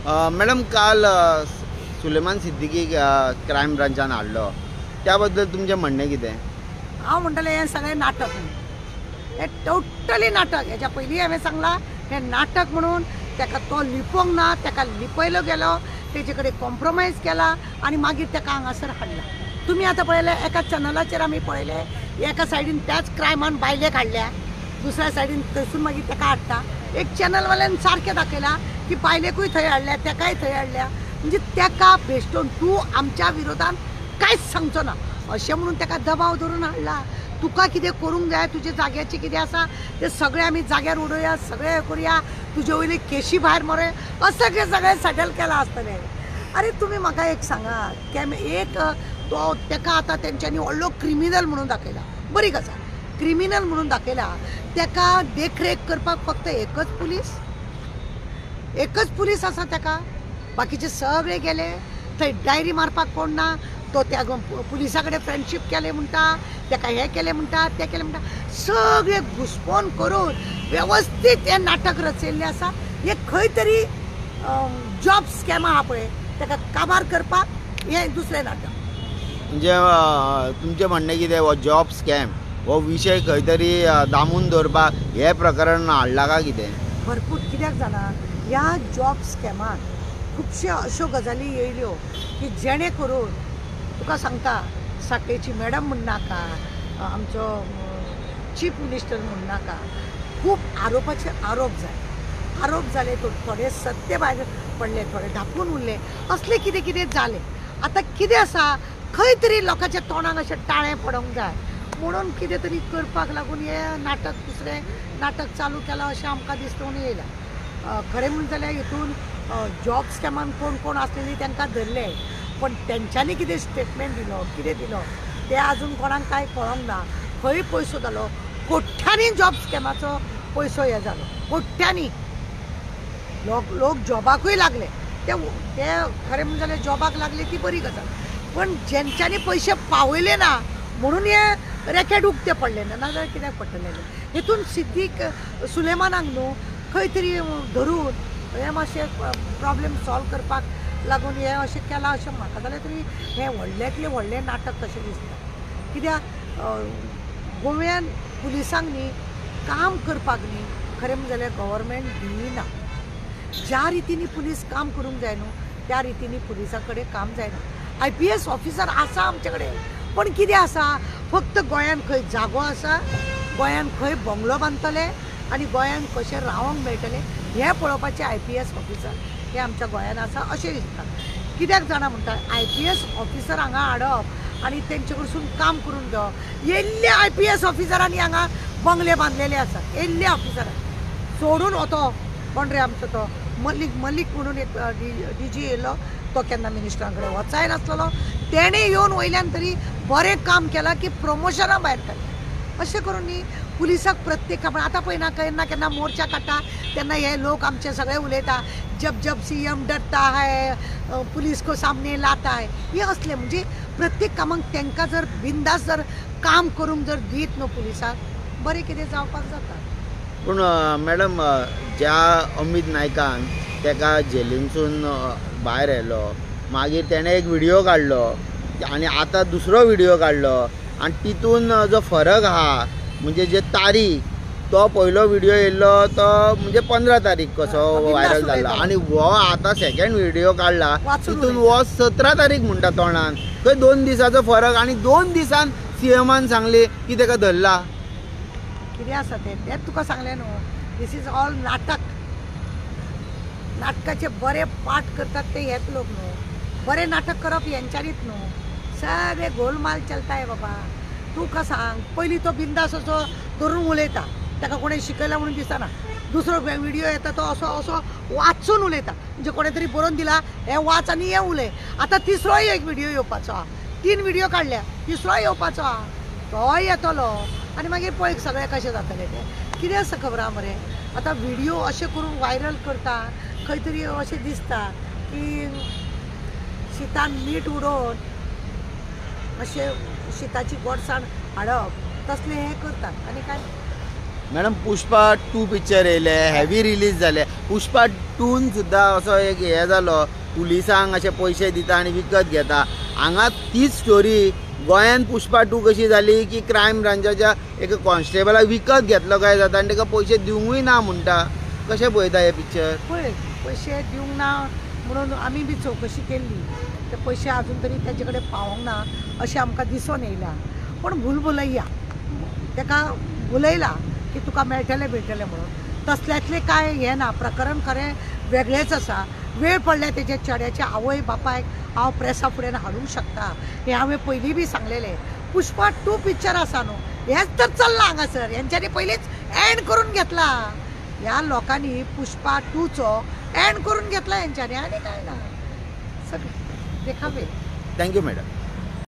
Madam काल Suleman Siddiqui crime ब्रांचान हाडलो त्याबद्दल तुमचें म्हणणें कितें? हांव म्हणटलें हें सगळें नाटक म्हणून, हें टोटली नाटक. हेच्या पयलीं हांवें सांगलां हें नाटक म्हणून. ताका तो लिपोंक ना, ताका लिपयलो गेलो, तेजे कडेन कॉम्प्रोमायज केला आनी मागीर ताका हांगासर हाडला. तुमी आतां पळयलें एका चॅनलाचेर आमी पळयलें एका सायडीन त्याच क्रायमान बायलेक हाडल्या, दुसऱ्या सायडीन थंयसून मागीर ताका हाडटा. एक चॅनलवाल्यान सारकें दाखयलां की बायलेकूय थंय हाडल्या, ताकाय थंय हाडल्या. म्हणजे ताका बेश्टोन तूं आमच्या विरोधान कांयच सांगचो ना अशें म्हणून ताका दबाव धरून हाडला. तुका कितें करूंक जाय, तुजे जाग्याचें कितें आसा तें सगळें आमी जाग्यार उडोवया, सगळें हें करुया, तुजे वयली केशी भायर मरे अशें सगळें सेटल केलां आसतलें. अरे तुमी म्हाका एक सांगात, एक तो ताका आतां तेंच्यांनी व्हडलो क्रिमिनल म्हणून दाखयला, बरी गजाल. क्रिमिनल म्हणून दाखयला, ताका देखरेख करपाक फक्त एकच पुलीस आसा ताका. बाकीचे सगळे गेले थंय डायरी मारपाक कोण ना. तो त्या पुलिसा कडेन फ्रेंडशीप केले म्हणटा, ताका हें केलें म्हणटा, तें केलें म्हणटा. सगळे घुसपोन करून वेवस्थीत हें नाटक रचयल्लें आसा. हे खंय तरी जॉब स्कॅम आहा पळय ताका काबार करपाक हें दुसरें नाटक. म्हणजे तुमचें म्हणणें कितें? हो जॉब स्कॅम हो विशय खंय तरी दामून दवरपाक हें प्रकरण हाडलां काय कितें? भरपूर कित्याक जाणा, ह्या जॉब स्कॅमान खुबश्यो अश्यो गजाली येयल्यो की जेणे करून तुका सांगता, साठेची मॅडम म्हणनाका, आमचो चीफ मिनिस्टर म्हणनाका, खूब आरोप जाले. थोडे सत्य भायर पडले, थोडे धापून उरले, असले कितें जाले. आतां कितें आसा, खंय तरी लोकांच्या तोंडाक अशें टाळें पडोंक जाय म्हणून कितें तरी करपाक लागून हें नाटक, दुसरें नाटक चालू केलां अशें आमकां दिसून येयलां. खरें म्हणून जाल्यार हितून जॉब स्कॅमान कोण कोण आसलेलीं तांकां धरले, पण तेंच्यांनी कितें स्टेटमेंट दिलो, कितें दिलो तें आजून कोणाक कांय कळोंक ना. खंय पयसो जालो, कोट्यांनी जॉब स्कॅमाचो पयसो हें जालो, कोट्यांनी. लोक जॉबाकूय लागले, ते खरें म्हणून जाल्यार जॉबाक लागले ती बरी गजाल, पण जेंच्यांनी पयशे पावयले ना म्हणून हे रॅकेट उक्ते पडले ना, नाजाल्यार कित्याक पडटलें? हितून सिद्दीक सुलेमानाक न्हू खंय तरी धरून हें मातशें प्रॉब्लेम सॉल्व करपाक लागून हें अशें केलां अशें म्हाका जाल्यार तरी हें व्हडल्यांतलें व्हडलें नाटक कशें दिसता. कित्याक गोव्यान पुलिसांक न्ही काम करपाक न्ही खरें म्हणलें जाल्यार गव्हर्मेंट दिना. ज्या रितीनी पुलीस काम करूंक जाय न्हू त्या रितीनी पुलिसां कडेन काम जायना. IPS ऑफिसर आसा आमचे कडेन, पण कितें आसा, फक्त गोंयान खंय जागो आसा, गोंयान खंय बंगलो बांदतले आनी गोंयान कशें रावंक मेळटलें हें पळोवपाचें IPS ऑफिसर हे आमच्या गोंयान आसा अशें दिसता. कित्याक जाणा म्हणटा, IPS ऑफिसर हांगा हाडप आनी तेंचे कडसून काम करून घेवप. येयल्ल्या IPS ऑफिसरांनी हांगा बंगले बांदलेले आसात, येयल्ल्या ऑफिसरांनी. सोडून वतो कोण रे आमचो तो मलीक म्हणून एक DG येयलो, तो केन्ना मिनिस्टरां कडेन वचाय नासलेलो. तेणें येवन वयल्यान तरी बरें काम केलां की प्रमोशनां भायर काडलीं. अशें करून न्ही पुलिसाक प्रत्येक काम. आतां पळयना केन्ना मोर्चा काडटा तेन्ना हे लोक आमचे सगळे उलयता, जब CM डरता है, पुलीस को सामने लाता है, हे असले. म्हणजे प्रत्येक कामाक तांकां जर बिंदास जर काम करूंक जर दीत न्हू पुलिसाक, बरें कितें जावपाक जाता. पूण मॅडम, ज्या अमित नायकान ताका जेलींतसून भायर येयलो, मागीर तेणें एक व्हिडियो काडलो आनी आतां दुसरो व्हिडियो काडलो, आनी तितून जो फरक आहा म्हणजे जे तारीख, तो पयलो व्हिडियो येयल्लो तो म्हणजे 15 तारीख कसो व्हायरल जाल्लो, आनी हो आतां सेकंड व्हिडियो काडला तितून हो 17 तारीख म्हणटा तोंडान. थंय 2 दिसाचो फरक, आनी 2 दिसान CMन सांगली की ताका धरला. कितें आसा तेंच तुका सांगलें न्हू, दीस इज ऑल नाटक. नाटकाचे बरे पाठ करतात ते हेच लोक न्हू, बरें नाटक करप हेंच्यांनीच न्हू. सगळे गोलमाल चलताय बाबा. तूं का सांग, पयलीं तो बिंदास असो धरून उलयता, ताका कोणें शिकयला म्हणून दिसना. दुसरो व्हिडियो येता तो असो वाचून उलयता, म्हणजे कोणें तरी बरोवन दिला हें वाच आनी हें उलय. आतां तिसरोय एक व्हिडियो येवपाचो आहा, 3 व्हिडियो काडल्या, तिसरोय येवपाचो आहा, तोय येतलो आनी मागीर पळय सगळें कशें जातलें तें. कितें आसा खबर आहा मरे, आतां व्हिडियो अशें करून व्हायरल करता, खंय तरी अशें दिसता की शितान मीठ उडोवन अशें शिताची गोडसाण हाडप, तसलें हें करतात आनी काय. मॅडम पुष्पा 2 पिक्चर येयले हेवी रिलीज जाले. पुष्पा 2 सुद्दां असो एक हे जालो पुलिसांक अशे पयशे दिता आनी विकत घेता. हांगा तीच स्टोरी गोंयान पुष्पा 2 कशी जाली की क्रायम ब्रांचाच्या एक कॉन्स्टेबलाक विकत घेतलो काय जाता आनी ताका पयशे दिवंकूय ना म्हणटा. कशें पळयता हे पिक्चर? पळय पयशे दिवंक ना म्हणून आमी बी चवकशी केल्ली. ते पयशे अजून तरी तेजे कडेन पावोंक ना अशें आमकां दिसून येयला. पण भुलभुलैया ताका उलयला की तुका मेळटलें म्हणून. तसल्यांतलें कांय हें ना. प्रकरण खरें वेगळेंच आसा. वेळ पडल्या तेजे चेड्याच्या आवय बापायक हांव प्रेसा फुड्यान हाडूंक शकता हें हांवें पयलीं बी सांगलेलें. पुष्पा 2 पिक्चर आसा न्हू हेंच तर चल्लां हांगासर. हेंच्यांनी पयलींच एंड करून घेतला. ह्या लोकांनी पुष्पा 2चो एंड करून घेतला हेंच्यांनी आनी कांय ना. सगळें देखावे. Thank you madam.